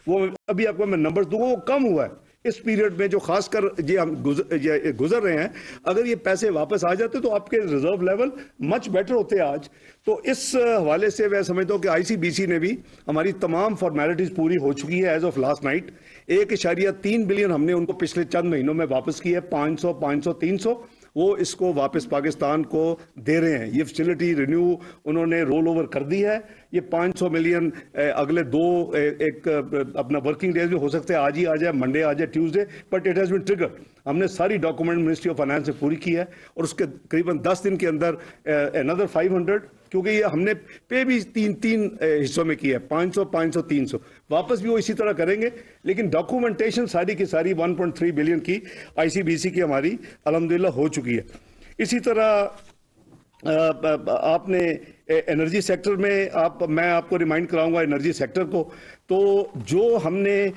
वो अभी आपको मैं नंबर दूंगा, वो कम हुआ है इस पीरियड में जो खासकर ये हम गुजर रहे हैं। अगर ये पैसे वापस आ जाते तो आपके रिजर्व लेवल मच बेटर होते आज। तो इस हवाले से मैं समझता हूँ कि आईसीबीसी ने भी हमारी तमाम फॉर्मेलिटीज पूरी हो चुकी है as of last night. 1.3 billion हमने उनको पिछले चंद महीनों में वापस किया है, 500, 500, 300 वो इसको वापस पाकिस्तान को दे रहे हैं। ये फैसिलिटी रिन्यू उन्होंने रोल ओवर कर दी है। ये 500 मिलियन अगले एक अपना वर्किंग डेज में हो सकते हैं, आज ही आ जाए, मंडे आ जाए, Tuesday, but it has been triggered. हमने सारी डॉक्यूमेंट मिनिस्ट्री ऑफ फाइनेंस से पूरी की है और उसके करीबन 10 दिन के अंदर अनदर 500, क्योंकि ये हमने पे भी तीन हिस्सों में किया है, 500, 500, 300 वापस भी वो इसी तरह करेंगे। लेकिन डॉक्यूमेंटेशन सारी की सारी 1.3 बिलियन की आईसीबीसी की हमारी अल्हम्दुलिल्लाह हो चुकी है। इसी तरह आपने एनर्जी सेक्टर में मैं आपको रिमाइंड कराऊंगा एनर्जी सेक्टर को। तो जो हमने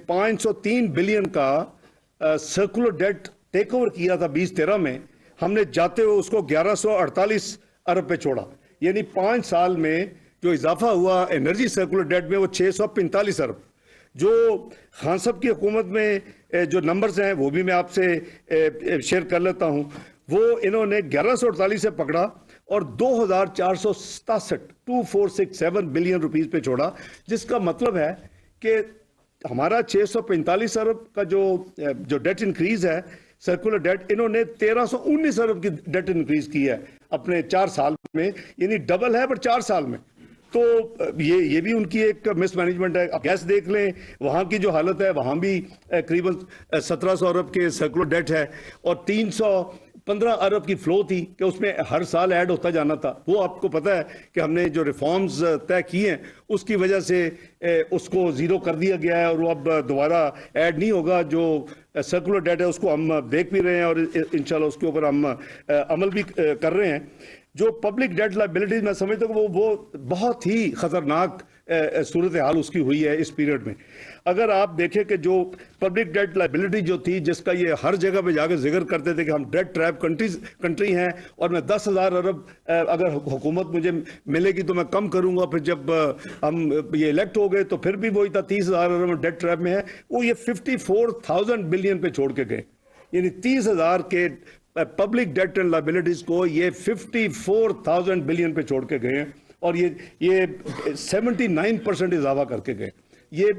503 बिलियन का सर्कुलर डेट टेक ओवर किया था 2013 में, हमने जाते हुए उसको 1148 अरब पे छोड़ा। यानी 5 साल में जो इजाफा हुआ एनर्जी सर्कुलर डेट में वो 645 अरब। जो खान साहब की हुकूमत में जो नंबर्स हैं वो भी मैं आपसे शेयर कर लेता हूं। वो इन्होंने 1148 से पकड़ा और 2467 2467 बिलियन रुपीस पे छोड़ा, जिसका मतलब है कि हमारा 645 अरब का जो डेट इंक्रीज है सर्कुलर डेट, इन्होंने 1319 अरब की डेट इंक्रीज की है अपने 4 साल में, यानी डबल है पर 4 साल में। तो ये भी उनकी एक मिसमैनेजमेंट है। अब गैस देख लें, वहां की जो हालत है, वहां भी करीबन 1700 अरब के सर्कुलर डेट है और 315 अरब की फ्लो थी कि उसमें हर साल ऐड होता जाना था। वो आपको पता है कि हमने जो रिफॉर्म्स तय किए हैं उसकी वजह से उसको जीरो कर दिया गया है और वो अब दोबारा ऐड नहीं होगा। जो सर्कुलर डेट है उसको हम देख भी रहे हैं और इंशाल्लाह उसके ऊपर हम अमल भी कर रहे हैं। जो पब्लिक डेट लाइबिलिटीज मैं समझता हूँ वो बहुत ही खतरनाक सूरत हाल उसकी हुई है इस पीरियड में। अगर आप देखें कि जो पब्लिक डेट लाइबिलिटी जो थी, जिसका ये हर जगह पे जाकर जिक्र करते थे कि हम डेट ट्रैप कंट्री हैं और मैं 10,000 अरब अगर हुकूमत मुझे मिलेगी तो मैं कम करूंगा, फिर जब हम ये इलेक्ट हो गए तो फिर भी वही था 30,000 अरब डेट ट्रैप में है। वो ये 54,000 बिलियन पे छोड़ के गए, यानी 30,000 के पब्लिक डेट एंड लाइबिलिटीज को ये 54,000 बिलियन पे छोड़ के गए हैं और ये 79% इजाफा करके गए। ये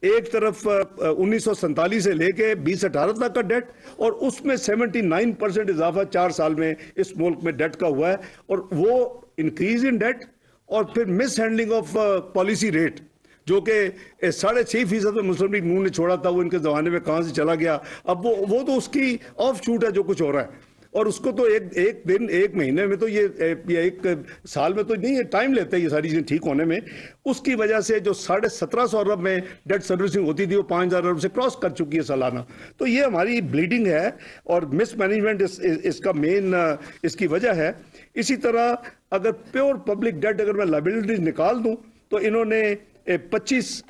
एक तरफ 1947 से लेके 2018 तक का डेट और उसमें 79% इजाफा 4 साल में इस मुल्क में डेट का हुआ है। और वो इंक्रीज इन डेट और फिर miss handling of policy rate जो कि 6.5% में मुस्लिम लीग नून ने छोड़ा था, वो इनके जमाने में कहां से चला गया। अब वो तो उसकी ऑफ शूट है जो कुछ हो रहा है और उसको तो एक दिन एक महीने में तो ये एक साल में तो नहीं, ये टाइम लेता है ये सारी चीजें ठीक होने में। उसकी वजह से जो 1750 अरब में डेट सर्विसिंग होती थी वो 5,000 अरब से क्रॉस कर चुकी है सालाना। तो ये हमारी ब्लीडिंग है और मिसमैनेजमेंट इसका मेन इसकी वजह है। इसी तरह अगर प्योर पब्लिक डेट अगर मैं लाइबिलिटीज निकाल दूं तो इन्होंने 25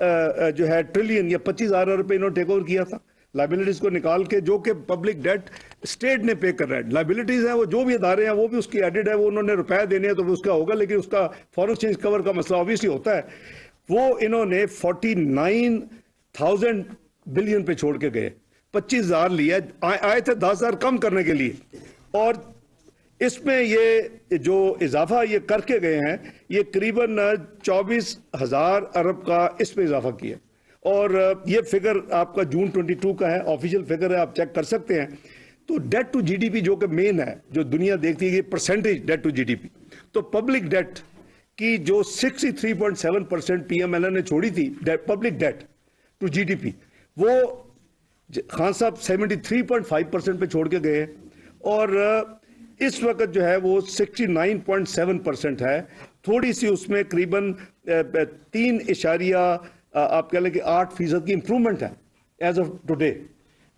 जो है ट्रिलियन या 25,000 अरब पे इन्होंने टेक ओवर किया था लाइबिलिटीज को निकाल के, जो कि पब्लिक डेट स्टेट ने पे कर रहा है। लाइबिलिटीज है वो जो भी इदारे हैं वो भी उसकी एडिड है, वो उन्होंने रुपए देने हैं तो उसका होगा, लेकिन उसका फॉरेन एक्सचेंज कवर का मसला ऑब्वियसली होता है। वो इन्होंने 49,000 बिलियन पे छोड़ के गए, 25,000 लिया, आए थे 10,000 कम करने के लिए और इसमें ये जो इजाफा ये करके गए हैं ये करीबन 24,000 अरब का इसमें इजाफा किया। और ये फिगर आपका जून 22 का है, ऑफिशियल फिगर है, आप चेक कर सकते हैं। तो डेट टू जीडीपी जो कि मेन है, जो दुनिया देखती है परसेंटेज डेट टू जीडीपी, तो पब्लिक डेट की जो 63.7% पीएमएलएन ने छोड़ी थी पब्लिक डेट टू जीडीपी, वो खान साहब 73.5% पे छोड़ के गए और इस वक्त जो है वो 69.7% है। थोड़ी सी उसमें करीबन 3 आप कह लें कि 8% की इंप्रूवमेंट है एज ऑफ टुडे।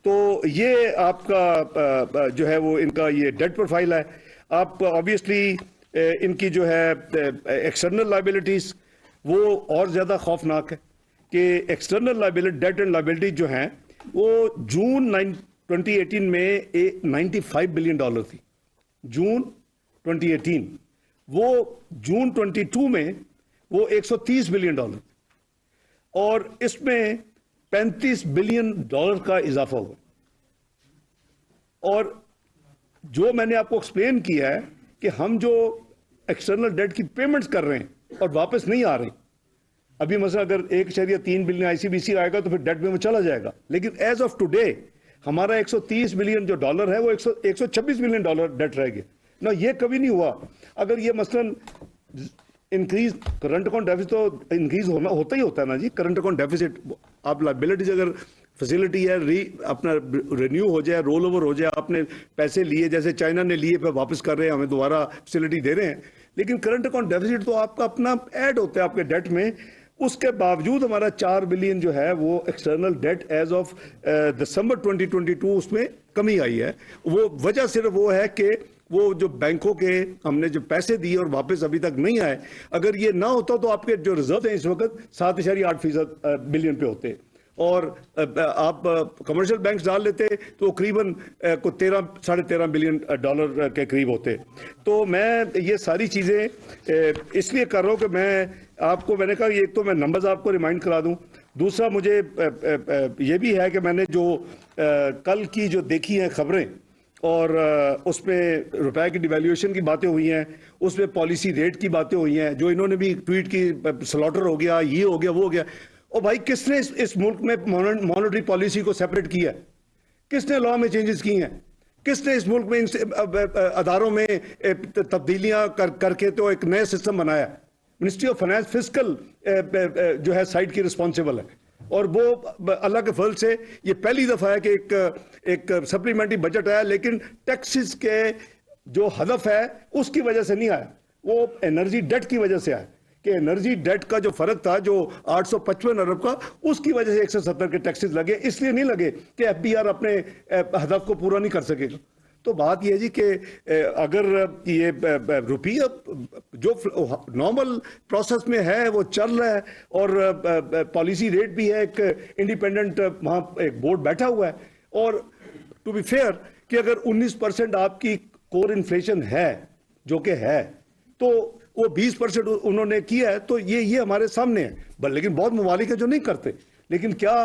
तो ये आपका जो है वो इनका ये डेट प्रोफाइल है। आप ऑब्वियसली इनकी जो है एक्सटर्नल लाइबिलिटीज वो और ज्यादा खौफनाक है कि external liability debt and liability जो हैं वो जून 2018 में 95 बिलियन डॉलर थी, जून 2018। वो जून 22 में वो 130 बिलियन डॉलर। और इसमें $35 बिलियन का इजाफा हुआ। और जो मैंने आपको एक्सप्लेन किया है कि हम जो एक्सटर्नल डेट की पेमेंट्स कर रहे हैं और वापस नहीं आ रहे, अभी मसला अगर 1.3 बिलियन आईसीबीसी आएगा तो फिर डेट में वो चला जाएगा, लेकिन एज ऑफ टुडे हमारा 130 बिलियन जो डॉलर है वो 126 बिलियन डॉलर डेट रह गए ना। ये कभी नहीं हुआ। अगर ये मसलन इंक्रीज करंट अकाउंट डेफिसिट तो इंक्रीज होता ही होता है ना जी। करंट अकाउंट डेफिसिट, आप लायबिलिटीज अगर फैसिलिटी है अपना रिन्यू हो जाए, रोल ओवर हो जाए, आपने पैसे लिए जैसे चाइना ने लिए पे वापस कर रहे हैं, हमें दोबारा फैसिलिटी दे रहे हैं, लेकिन करंट अकाउंट डेफिसिट तो आपका अपना ऐड होता है आपके डेट में। उसके बावजूद हमारा 4 बिलियन जो है वो external debt as of December 2022 उसमें कमी आई है। वो वजह सिर्फ वो है कि वो जो बैंकों के हमने जो पैसे दिए और वापस अभी तक नहीं आए, अगर ये ना होता तो आपके जो रिजर्व हैं इस वक्त 7.8% बिलियन पे होते, और आप कमर्शियल बैंक्स डाल लेते तो करीबन को 13-13.5 बिलियन डॉलर के करीब होते। तो मैं ये सारी चीज़ें इसलिए कर रहा हूँ कि मैंने कहा ये तो मैं नंबर्स आपको रिमाइंड करा दूँ। दूसरा मुझे ये भी है कि मैंने जो कल की जो देखी हैं खबरें और उसमें रुपए की डिवैल्यूएशन की बातें हुई हैं, उसमें पॉलिसी रेट की बातें हुई हैं, जो इन्होंने भी ट्वीट की स्लॉटर हो गया, ये हो गया, वो हो गया। और भाई किसने इस मुल्क में मॉनेटरी पॉलिसी को सेपरेट किया? किसने लॉ में चेंजेस किए हैं? किसने इस मुल्क में अदारों में तब्दीलियां करके तो एक नया सिस्टम बनाया? मिनिस्ट्री ऑफ फाइनेंस फिस्कल जो है साइड की रिस्पॉन्सिबल है, और वो अल्लाह के फल से ये पहली दफा है कि एक सप्लीमेंट्री बजट आया, लेकिन टैक्सेस के जो हदफ है उसकी वजह से नहीं आया, वो एनर्जी डेट की वजह से आया कि एनर्जी डेट का जो फर्क था जो 855 अरब का, उसकी वजह से 170 के टैक्सेस लगे। इसलिए नहीं लगे कि एफबीआर अपने हदफ को पूरा नहीं कर सकेगा। तो बात यह है जी कि अगर ये रुपया जो नॉर्मल प्रोसेस में है वो चल रहा है, और पॉलिसी रेट भी है, एक इंडिपेंडेंट वहाँ एक बोर्ड बैठा हुआ है, और टू बी फेयर कि अगर 19% आपकी कोर इन्फ्लेशन है जो कि है, तो वो 20% उन्होंने किया है, तो ये हमारे सामने है। लेकिन बहुत ममालिक है जो नहीं करते। लेकिन क्या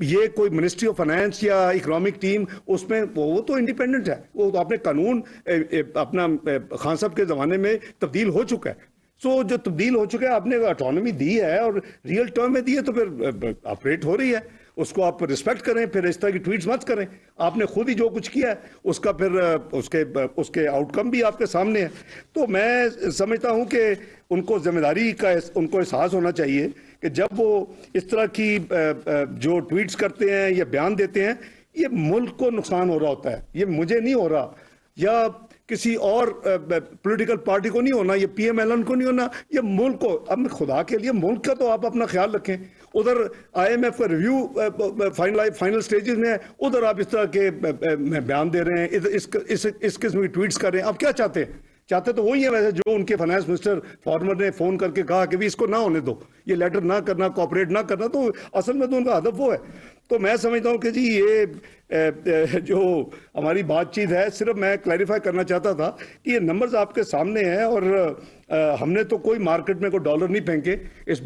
ये कोई मिनिस्ट्री ऑफ फाइनेंस या इकोनॉमिक टीम उसमें वो तो इंडिपेंडेंट है, वो तो अपने कानून अपना खान साहब के जमाने में तब्दील हो चुका है। सो जो तब्दील हो चुका है, आपने ऑटोनॉमी दी है और रियल टर्म में दी है, तो फिर ऑपरेट हो रही है, उसको आप रिस्पेक्ट करें। फिर इस तरह की ट्वीट्स मत करें। आपने खुद ही जो कुछ किया है उसका फिर उसके आउटकम भी आपके सामने है। तो मैं समझता हूं कि उनको जिम्मेदारी का उनको एहसास होना चाहिए कि जब वो इस तरह की जो ट्वीट्स करते हैं या बयान देते हैं, ये मुल्क को नुकसान हो रहा होता है। ये मुझे नहीं हो रहा, या किसी और पॉलिटिकल पार्टी को नहीं होना, ये पीएमएलएन को नहीं होना, ये मुल्क को। अब खुदा के लिए मुल्क का तो आप अपना ख्याल रखें। उधर आईएमएफ का रिव्यू फाइनल स्टेजेस में है, उधर आप इस तरह के बयान दे रहे हैं, इस किस्म की ट्वीट्स कर रहे हैं। आप क्या चाहते हैं? चाहते तो वही है वैसे जो उनके फाइनेंस मिनिस्टर फॉर्मर ने फोन करके कहा कि भी इसको ना होने दो, ये लेटर ना करना, कॉपरेट ना करना। तो असल में तो उनका हदफ वो है। तो मैं समझता हूं कि जी ये जो हमारी बातचीत है, सिर्फ मैं क्लैरिफाई करना चाहता था कि ये नंबर्स आपके सामने हैं, और हमने तो कोई मार्केट में कोई डॉलर नहीं फेंके। इस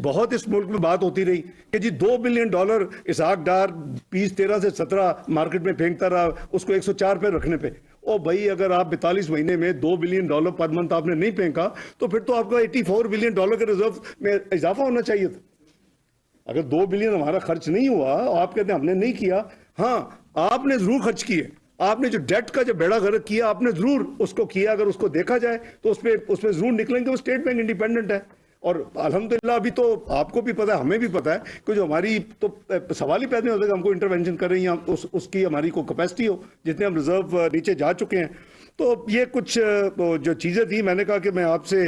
मुल्क में बात होती रही कि जी $2 बिलियन इसहाक डार 2013 से 17 मार्केट में फेंकता रहा, उसको 104 पे रखने पे। ओ भाई, अगर आप 42 महीने में $2 बिलियन पर मंथ आपने नहीं फेंका, तो फिर तो आपका $84 बिलियन के रिजर्व में इजाफा होना चाहिए था। अगर 2 बिलियन हमारा खर्च नहीं हुआ, आप कहते हैं हमने नहीं किया, हाँ आपने जरूर खर्च किए। आपने जो डेट का जो बेड़ा गर्क किया, आपने जरूर उसको किया। अगर उसको देखा जाए तो उसमें जरूर निकलेंगे। वो स्टेट बैंक इंडिपेंडेंट है, और अल्हम्दुलिल्लाह अभी तो आपको भी पता है, हमें भी पता है कि जो हमारी तो सवाल ही पैदा नहीं होता कि हमको इंटरवेंशन कर रही हैं, उसकी हमारी को कैपेसिटी हो, जितने हम रिजर्व नीचे जा चुके हैं। तो ये कुछ जो चीज़ें थी, मैंने कहा कि मैं आपसे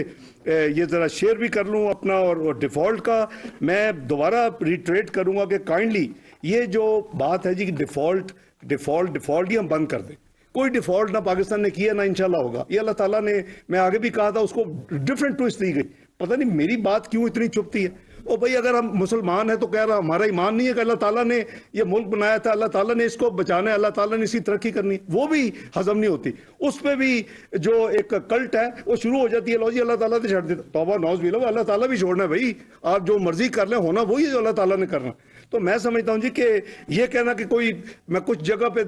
ये ज़रा शेयर भी कर लूँ अपना। और डिफ़ॉल्ट का मैं दोबारा रिट्रेट करूँगा कि काइंडली ये जो बात है जी कि डिफ़ॉल्ट ही हम बंद कर दें। कोई डिफ़ॉल्ट ना पाकिस्तान ने किया, ना इंशाल्लाह होगा। ये अल्लाह ताला ने, मैं आगे भी कहा था, उसको डिफरेंट ट्विस्ट दी गई। पता नहीं मेरी बात क्यों इतनी चुभती है। ओ भाई, अगर हम मुसलमान हैं तो कह रहा हमारा ईमान नहीं है कि अल्लाह ताला ने ये मुल्क बनाया था, अल्लाह ताला ने इसको बचाना है, अल्लाह ताला ने इसकी तरक्की करनी, वो भी हजम नहीं होती। उस पर भी जो एक कल्ट है वो शुरू हो जाती है, लो जी अल्लाह ताला ने छोड़ देता, तौबा नौज भी लो, अल्लाह ताला भी छोड़ना है भाई, आप जो मर्जी कर ले, होना वही है जो अल्लाह ताला ने करना। तो मैं समझता हूं जी कि ये कहना कि कोई, मैं कुछ जगह पे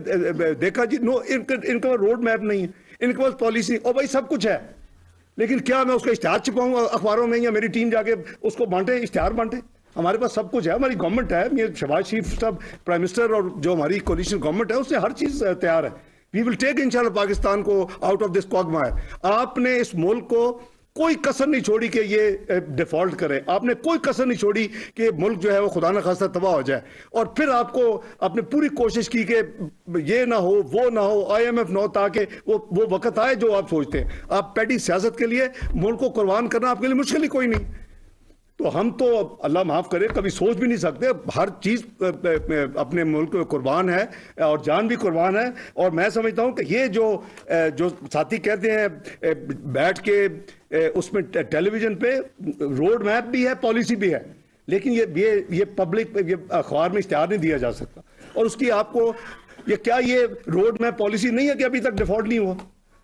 देखा जी, नो, इनका रोड मैप नहीं है, इनके पास पॉलिसी, और भाई सब कुछ है, लेकिन क्या मैं उसका इश्तिहार छिपाऊंगा अखबारों में, या मेरी टीम जाके उसको बांटे, इश्तिहार बांटे? हमारे पास सब कुछ है, हमारी गवर्नमेंट है, ये शहबाज शरीफ साहब प्राइम मिनिस्टर और जो हमारी कोलिशन गवर्नमेंट है उससे हर चीज तैयार है। वी विल टेक इंशाल्लाह पाकिस्तान को आउट ऑफ दिस क्वागमायर। आपने इस मुल्क को कोई कसर नहीं छोड़ी कि ये डिफॉल्ट करे, आपने कोई कसर नहीं छोड़ी कि मुल्क जो है वो खुदा न खास्ता तबाह हो जाए, और फिर आपको आपने पूरी कोशिश की कि ये ना हो, वो ना हो, IMF ना हो, ताकि वो वक्त आए जो आप सोचते हैं। आप पैटी सियासत के लिए मुल्क को कुर्बान करना आपके लिए मुश्किल ही कोई नहीं। तो हम तो अल्लाह माफ करे कभी सोच भी नहीं सकते, हर चीज अपने मुल्क में कुर्बान है और जान भी कुर्बान है। और मैं समझता हूं कि ये जो साथी कहते हैं बैठ के उसमें टेलीविजन पे रोड मैप भी है, पॉलिसी भी है, लेकिन ये पब्लिक ये अखबार में इश्तिहार नहीं दिया जा सकता। और उसकी आपको ये क्या, ये रोड मैप पॉलिसी नहीं है कि अभी तक डिफॉल्ट नहीं हुआ,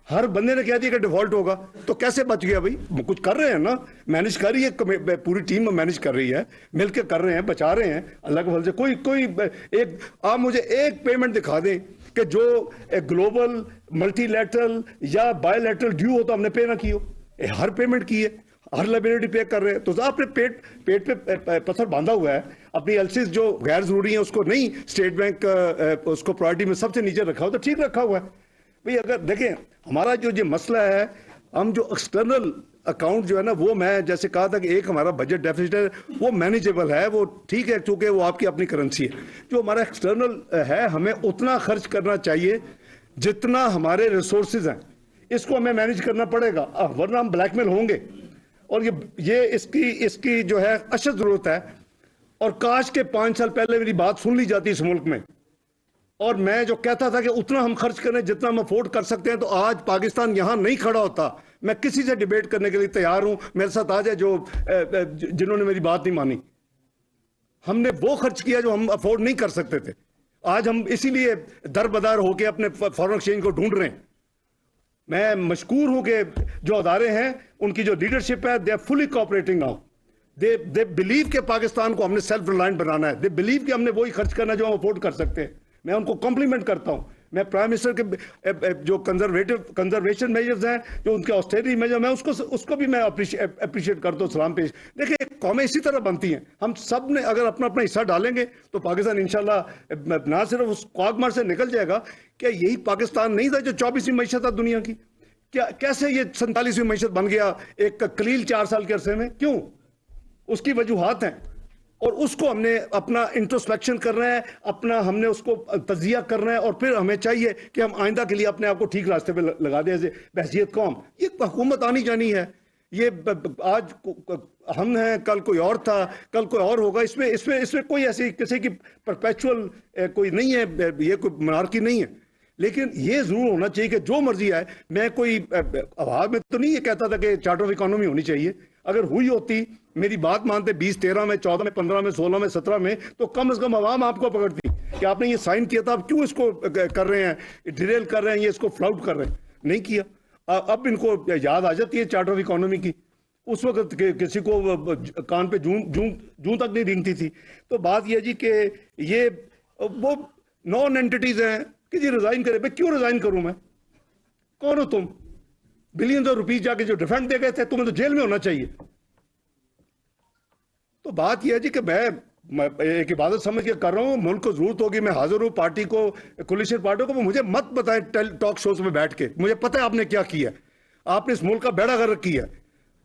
हर बंदे ने कह दिया कि डिफॉल्ट होगा, तो कैसे बच गया भाई? कुछ कर रहे हैं ना, मैनेज कर रही है पूरी टीम, मैनेज कर रही है, मिलकर कर रहे हैं, बचा रहे हैं अल्लाह के फल से। कोई एक आप मुझे एक पेमेंट दिखा दें कि जो ग्लोबल मल्टीलैटरल या बायोलैटरल ड्यू हो तो हमने पे ना की हो, हर पेमेंट की है, हर लायबिलिटी पे कर रहे हैं। तो आपने पेट पे पत्थर बांधा हुआ है, अपनी एलसीज जो गैर जरूरी है उसको नहीं, स्टेट बैंक उसको प्रायोरिटी में सबसे नीचे रखा हो तो ठीक रखा हुआ है भाई। अगर देखें हमारा जो ये मसला है, हम जो एक्सटर्नल अकाउंट जो है ना, वो मैं जैसे कहा था कि एक हमारा बजट डेफिसिट है वो मैनेजेबल है, वो ठीक है क्योंकि वो आपकी अपनी करेंसी है। जो हमारा एक्सटर्नल है हमें उतना खर्च करना चाहिए जितना हमारे रिसोर्सेज हैं, इसको हमें मैनेज करना पड़ेगा, वरना हम ब्लैकमेल होंगे। और ये इसकी जो है अशद जरूरत है। और काश के 5 साल पहले मेरी बात सुन ली जाती इस मुल्क में, और मैं जो कहता था कि उतना हम खर्च करें जितना हम अफोर्ड कर सकते हैं, तो आज पाकिस्तान यहां नहीं खड़ा होता। मैं किसी से डिबेट करने के लिए तैयार हूं, मेरे साथ आ जाए जो जिन्होंने मेरी बात नहीं मानी। हमने वो खर्च किया जो हम अफोर्ड नहीं कर सकते थे, आज हम इसीलिए दर बदर होकर अपने फॉरेन एक्सचेंज को ढूंढ रहे हैं। मैं मशकूर हूं कि जो अदारे हैं उनकी जो लीडरशिप है, they are fully cooperating now. They believe के पाकिस्तान को हमने सेल्फ रिलायंट बनाना है, दे बिलीव कि हमने वही खर्च करना जो हम अफोर्ड कर सकते हैं। मैं उनको कॉम्प्लीमेंट करता हूं। मैं प्राइम मिनिस्टर के जो कंजर्वेशन मेजर्स हैं, जो उनके ऑस्टेरिटी मेजर, मैं उसको भी मैं अप्रिशिएट करता हूं, सलाम पेश। देखिए कौमें इसी तरह बनती हैं, हम सब ने अगर अपना अपना हिस्सा डालेंगे तो पाकिस्तान इंशाल्लाह ना सिर्फ उस क्वागमार से निकल जाएगा। क्या यही पाकिस्तान नहीं था जो 24वीं मैशत था दुनिया की? क्या कैसे ये 47वीं मैशत बन गया एक कलील 4 साल के अरसे में? क्यों? उसकी वजूहात हैं, और उसको हमने अपना इंट्रोस्पेक्शन करना है, अपना हमने उसको तजिया करना है, और फिर हमें चाहिए कि हम आइंदा के लिए अपने आप को ठीक रास्ते पे लगा दें बहसियत कौम। ये हुकूमत आनी जानी है, ये आज हम हैं, कल कोई और था, कल कोई और होगा। इसमें कोई ऐसी किसी की परपेचुअल कोई नहीं है, ये कोई मनार्की नहीं है। लेकिन ये जरूर होना चाहिए कि जो मर्जी आए, मैं कोई आवाज में तो नहीं ये कहता था कि चार्टर ऑफ इकोनॉमी होनी चाहिए। अगर हुई होती, मेरी बात मानते 2013 में, 14 में, 15 में, 16 में, 17 में, तो कम से कम आवाम आपको पकड़ती कि आपने ये साइन किया था, आप क्यों इसको कर रहे हैं, डिरेल कर रहे हैं, ये इसको फ्लाउट कर रहे हैं। नहीं किया, अब इनको याद आ जाती है चार्टर ऑफ इकोनॉमी की। उस वक्त किसी को कान पे जूं तक नहीं रेंगती थी। तो बात यह जी कि ये वो नॉन एंटिटीज हैं कि जी रिजाइन करे। भाई क्यों रिजाइन करूं मैं? कौन हो तुम? बिलियंस ऑफ रुपीज जाके जो डिफेंड दे गए थे, तुम्हें तो जेल में होना चाहिए। तो बात यह है जी कि मैं एक इबादत समझ के कर रहा हूं, मुल्क को जरूरत होगी, मैं हाजिर हूं पार्टी को, कोलिशन पार्टी को। मुझे मत बताएं टॉक शोज में बैठ के, मुझे पता है आपने क्या किया। आपने इस मुल्क का बेड़ा गर्क किया,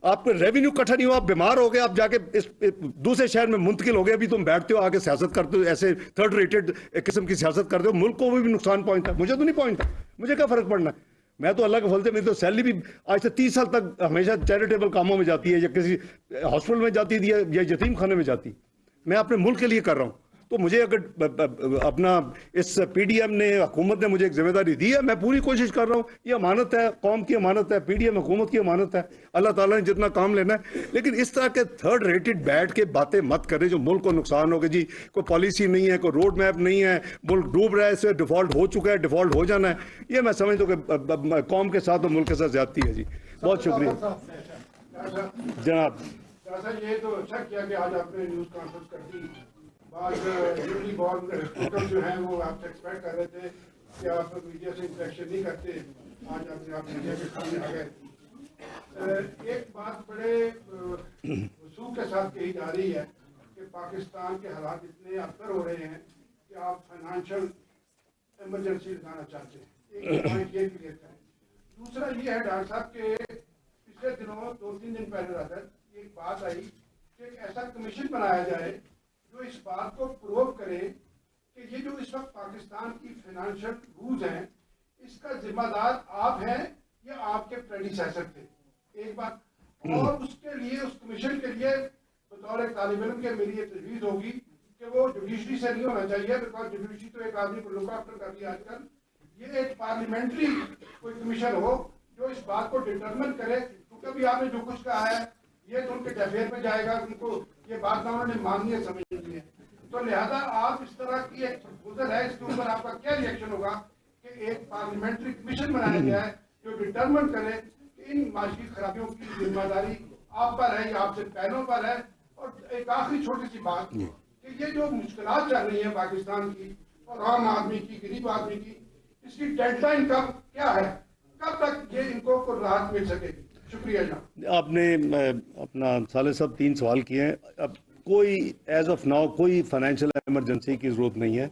आपको रेवेन्यू इकट्ठा नहीं हुआ, आप बीमार हो गए, आप जाके इस दूसरे शहर में मुंतकिल हो गए, अभी तुम बैठते हो आके सियासत करते हो, ऐसे थर्ड रेटेड किस्म की सियासत करते हो। मुल्क को भी नुकसान पहुंचता है, मुझे तो नहीं पहुंचता, मुझे क्या फर्क पड़ना है? मैं तो अल्लाह के फल से, मेरी तो सैलरी भी आज से 30 साल तक हमेशा चैरिटेबल कामों में जाती है, या किसी हॉस्पिटल में जाती है, या यतीम खाने में जाती। मैं अपने मुल्क के लिए कर रहा हूँ। तो मुझे अगर अपना इस पीडीएम ने, हुकूमत ने मुझे एक जिम्मेदारी दी है, मैं पूरी कोशिश कर रहा हूँ। ये अमानत है, कौम की अमानत है, पीडीएम हुकूमत की अमानत है, अल्लाह ताला ने जितना काम लेना है। लेकिन इस तरह के थर्ड रेटेड बैठ के बातें मत करें जो मुल्क को नुकसान होगा। जी कोई पॉलिसी नहीं है, कोई रोड मैप नहीं है, मुल्क डूब रहा है, इससे डिफॉल्ट हो चुका है, डिफॉल्ट हो जाना है, ये मैं समझता हूँ कि कौम के साथ और मुल्क के साथ ज्यादती है। जी बहुत शुक्रिया जनाब। ये तो अच्छा किया कि आज आपने न्यूज़ कॉन्फ्रेंस कर दी। यूजली बहुत रिपोर्टर जो हैं वो आपसे एक्सपेक्ट कर रहे थे कि आप मीडिया से इंटरेक्शन नहीं करते, आज अपने आप मीडिया के सामने आ गए। एक बात बड़े वसूख के साथ कही जा रही है कि पाकिस्तान के हालात इतने अबतर हो रहे हैं कि आप फाइनेंशियल इमरजेंसी लगाना चाहते हैं। एक पॉइंट ये क्लियर करें। दूसरा ये है डॉक्टर साहब के पिछले दिनों 2-3 दिन पहले रात एक बात आई कि एक ऐसा कमीशन बनाया जाए जो इस बात को प्रूव करे कि ये जो इस वक्त पाकिस्तान की फाइनेंशियल रूज हैं इसका जिम्मेदार आप हैं या आपके प्रेडिसेसर थे, एक बात। और उसके लिए, उस कमीशन के लिए बतौर एक तालिब इल्म के मेरी ये तजवीज़ होगी कि वो जुडिशरी से नहीं होना चाहिए, बिकॉज जुडिशरी तो एक आदमी को लुक आफ्टर कर दिया आजकल। ये एक पार्लियामेंट्री कोई कमीशन हो जो इस बात को डिटरमिन करे, क्योंकि अभी आपने जो कुछ कहा है ये तो उनके डफेर में जाएगा, उनको ये बात ना उन्होंने माननी है, समझनी है। तो लिहाजा आप इस तरह की एक प्रपोजल है, इसके ऊपर आपका क्या रिएक्शन होगा कि एक पार्लियामेंट्री कमीशन बनाया गया है जो डिटरमिन करे कि इन माशी खराबियों की जिम्मेदारी आप पर है या आपसे पहलों पर है। और एक आखिरी छोटी सी बात कि ये जो मुश्किलात चल रही है पाकिस्तान की और आम आदमी की, गरीब आदमी की, इसकी डेडलाइन कब क्या है, कब तक ये इनको कोई राहत मिल सकेगी? शुक्रिया जनाब। आपने अपना साले साहब 3 सवाल किए हैं। अब कोई एज ऑफ नाउ कोई फाइनेंशियल इमरजेंसी की जरूरत नहीं है,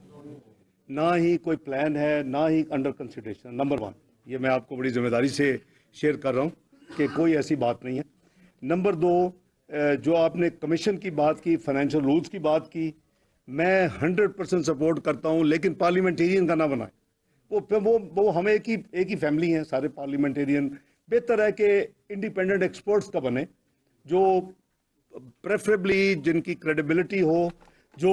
ना ही कोई प्लान है, ना ही अंडर कंसिडरेशन। नंबर 1 ये मैं आपको बड़ी जिम्मेदारी से शेयर कर रहा हूँ कि कोई ऐसी बात नहीं है। नंबर 2 जो आपने कमीशन की बात की, फाइनेंशियल रूल्स की बात की, मैं 100% सपोर्ट करता हूँ, लेकिन पार्लियामेंटेरियन का ना बनाए। वो हम एक ही फैमिली हैं सारे पार्लियामेंटेरियन। बेहतर है कि इंडिपेंडेंट एक्सपर्ट्स का बने, जो प्रेफरेबली जिनकी क्रेडिबिलिटी हो, जो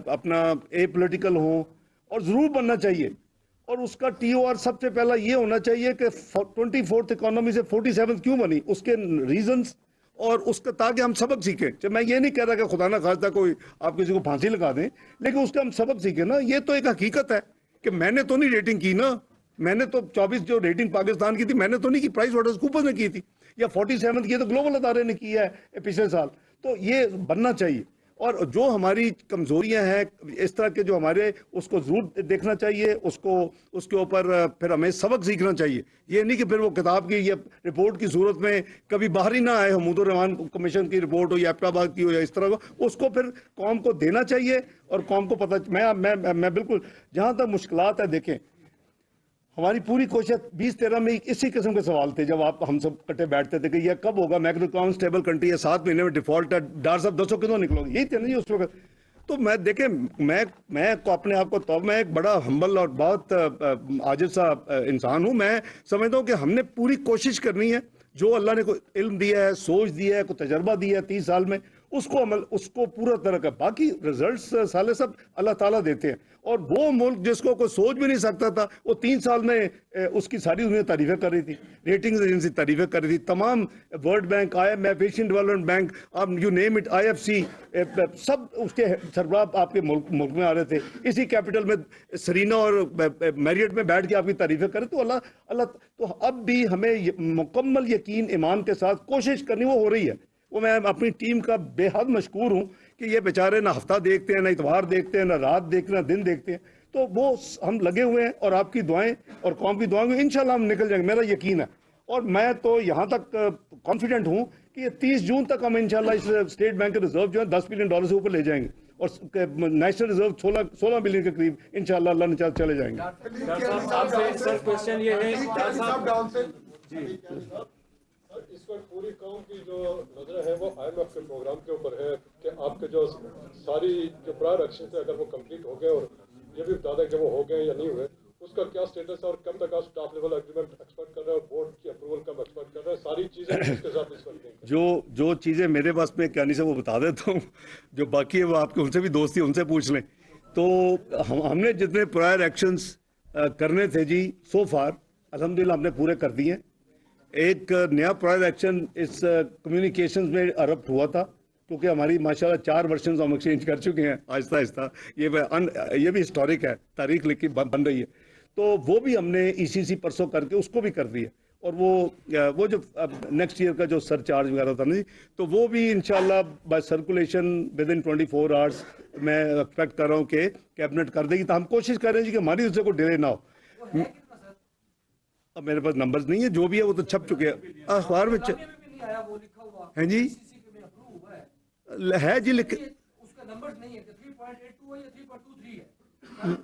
अपना ए पॉलिटिकल हो, और ज़रूर बनना चाहिए। और उसका टीओआर सबसे पहला ये होना चाहिए कि 24th इकोनॉमी से 47th क्यों बनी, उसके रीजंस, और उसका ताकि हम सबक सीखें। जब मैं ये नहीं कह रहा कि खुदा ना खास्ता कोई आप किसी को फांसी लगा दें, लेकिन उसका हम सबक सीखें ना। ये तो एक हकीकत है कि मैंने तो नहीं रेटिंग की ना, मैंने तो 24 जो रेटिंग पाकिस्तान की थी मैंने तो नहीं की, प्राइस वाटर्स कूपर्स ने की थी, या 47 की तो ग्लोबल अदारे ने की है पिछले साल। तो ये बनना चाहिए। और जो हमारी कमजोरियां हैं इस तरह के जो हमारे, उसको जरूर देखना चाहिए, उसके ऊपर फिर हमें सबक सीखना चाहिए। ये नहीं कि फिर वो किताब की या रिपोर्ट की सूरत में कभी बाहर ही ना आए, हमूदुर रहमान कमीशन की रिपोर्ट हो या एबटाबाद की हो या इस तरह को, उसको फिर कौम को देना चाहिए और कौम को पता। मैं बिल्कुल, जहां तक मुश्किलात है, देखें हमारी पूरी कोशिश 2013 में इसी किस्म के सवाल थे, जब आप हम सब इकट्ठे बैठते थे कि यह कब होगा, मैक्रो इकोनॉमिक स्टेबल कंट्री है, 7 महीने में डिफॉल्ट है, डॉक्टर साहब 200 कितों निकलोगे, यही थे ना जी उस वक्त। तो मैं देखें, मैं अपने आप को, तो मैं एक बड़ा हम्बल और बहुत आजिज़ सा इंसान हूं। मैं समझता हूं कि हमने पूरी कोशिश करनी है, जो अल्लाह ने कोई इल्म दिया है, सोच दिया है, कोई तजर्बा दिया है 30 साल में, उसको पूरा तरह का, बाकी रिजल्ट्स साले सब अल्लाह ताला देते हैं। और वो मुल्क जिसको कोई सोच भी नहीं सकता था, वो 3 साल में उसकी सारी दुनिया तारीफें कर रही थी, रेटिंग्स एजेंसी तारीफें कर रही थी, तमाम world bank, IMF, Asian development bank, आप यू नेम इट, IFC, सब उसके सरबराह आपके मुल्क में आ रहे थे। इसी कैपिटल में सरीना और मैरियट में बैठ के आपकी तारीफें करें। तो अल्लाह तो अब भी हमें मुकम्मल यकीन, ईमान के साथ कोशिश करनी, वो हो रही है। वो मैं अपनी टीम का बेहद मशकूर हूं कि ये बेचारे ना हफ्ता देखते हैं, ना इतवार देखते हैं, ना रात देखते हैं, ना दिन देखते हैं। तो वो हम लगे हुए हैं, और आपकी दुआएं और कौम की दुआएं, इंशाल्लाह हम निकल जाएंगे, मेरा यकीन है। और मैं तो यहाँ तक कॉन्फिडेंट हूँ कि ये 30 जून तक हम इंशाल्लाह इस स्टेट बैंक के रिजर्व जो है $10 बिलियन से ऊपर ले जाएंगे, और नेशनल रिजर्व 16 बिलियन के करीब इंशाल्लाह अल्लाह ने चाहा चले जाएंगे। सर क्वेश्चन ये है, इस वक्त पूरी कौम की जो नजर है वो IMF के प्रोग्राम के ऊपर है कि आपके जो सारी जो प्रायर एक्शन थे अगर वो कंप्लीट हो गए, और ये भी बता दें कि वो हो गए या नहीं हुए, उसका क्या स्टेटस है, और कब तक आप स्टाफ लेवल एग्रीमेंट एक्सपेक्ट कर रहे हैं, और बोर्ड की अप्रूवल कब एक्सपेक्ट कर रहे हैं, सारी चीजें इसके साथ इस वक्त जो चीजें मेरे पास में क्या नहीं से वो बता देता हूँ, जो बाकी है वो आपके उनसे भी दोस्ती, उनसे पूछ लें तो हमने जितने प्रायर एक्शंस करने थे जी सो फार अल्हम्दुलिल्लाह हमने पूरे कर दिए। एक नया प्रायर एक्शन इस कम्युनिकेशंस में अरप्ट हुआ था, क्योंकि हमारी माशाल्लाह 4 वर्जन्स हम एक्सचेंज कर चुके हैं आहिस्ता आहिस्ता। ये भी हिस्टोरिक है, तारीख लिखी बन रही है। तो वो भी हमने ईसीसी परसों करके उसको भी कर दिया। और वो जो नेक्स्ट ईयर का जो सरचार्ज वगैरह था ना जी, तो वो भी इंशाल्लाह by circulation within 24 hours मैं एक्सपेक्ट कर रहा हूँ कि कैबिनेट कर देगी। तो हम कोशिश कर रहे हैं जी कि हमारी उससे कोई डिले ना हो। अब मेरे पास नंबर्स नहीं है, जो भी है वो तो छप चुके हैं अखबार में है जी, है जी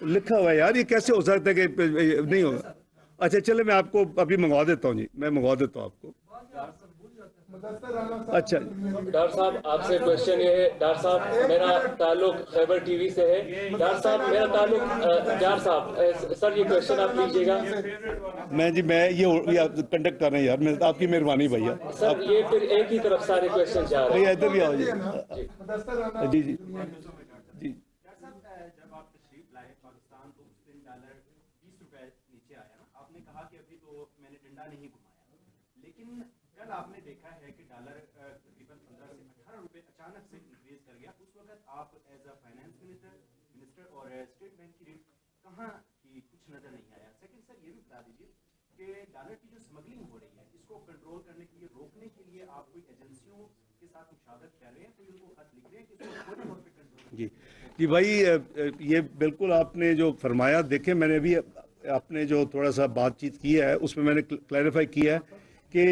लिखा हुआ है यार, ये कैसे हो सकता है कि नहीं होगा। अच्छा चले मैं आपको अभी मंगवा देता हूँ जी, मैं मंगवा देता हूँ आपको। अच्छा डॉक्टर साहब आपसे क्वेश्चन ये है, डॉक्टर साहब मेरा ताल्लुक खैबर टीवी से है। डॉक्टर साहब मेरा ताल्लुक डॉक्टर साहब सर ये क्वेश्चन आप लीजिएगा। मैं ये कंडक्ट कर रहे हैं यार, मैं आपकी मेहरबानी भैया। सर ये फिर एक ही तरफ सारे क्वेश्चन जा रहे हैं। इधर भी आओ जी जी जी जी। जब आप तशरीफ लाए पाकिस्तान तो उस दिन डॉलर 20 रुपए नीचे आया ना, आपने कहा कि अभी तो मैंने डंडा नहीं घुमाया, लेकिन कल आपने देखा है कि डॉलर तकरीबन 15 से 18 रुपए अचानक से इंक्रीज कर गया। उस वक्त आप एज अ फाइनेंस मिनिस्टर और स्टेट बैंक की रेट कहाँ की कुछ नजर नहीं आया। सेकंड सर ये भी बता दीजिए कि डॉलर की जो स्मगलिंग हो रही है इसको कंट्रोल करने के लिए, रोकने के लिए आप कोई एजेंसियों के साथ मुशावरत कर रहे हैं, कोई उनको खत लिख रहे हैं कि इसको फौरी तौर पे कंट्रोल। जी भाई, ये बिल्कुल आपने जो फरमाया, देखें मैंने भी आपने जो थोड़ा सा बातचीत की है उसमें मैंने क्लैरिफाई किया है कि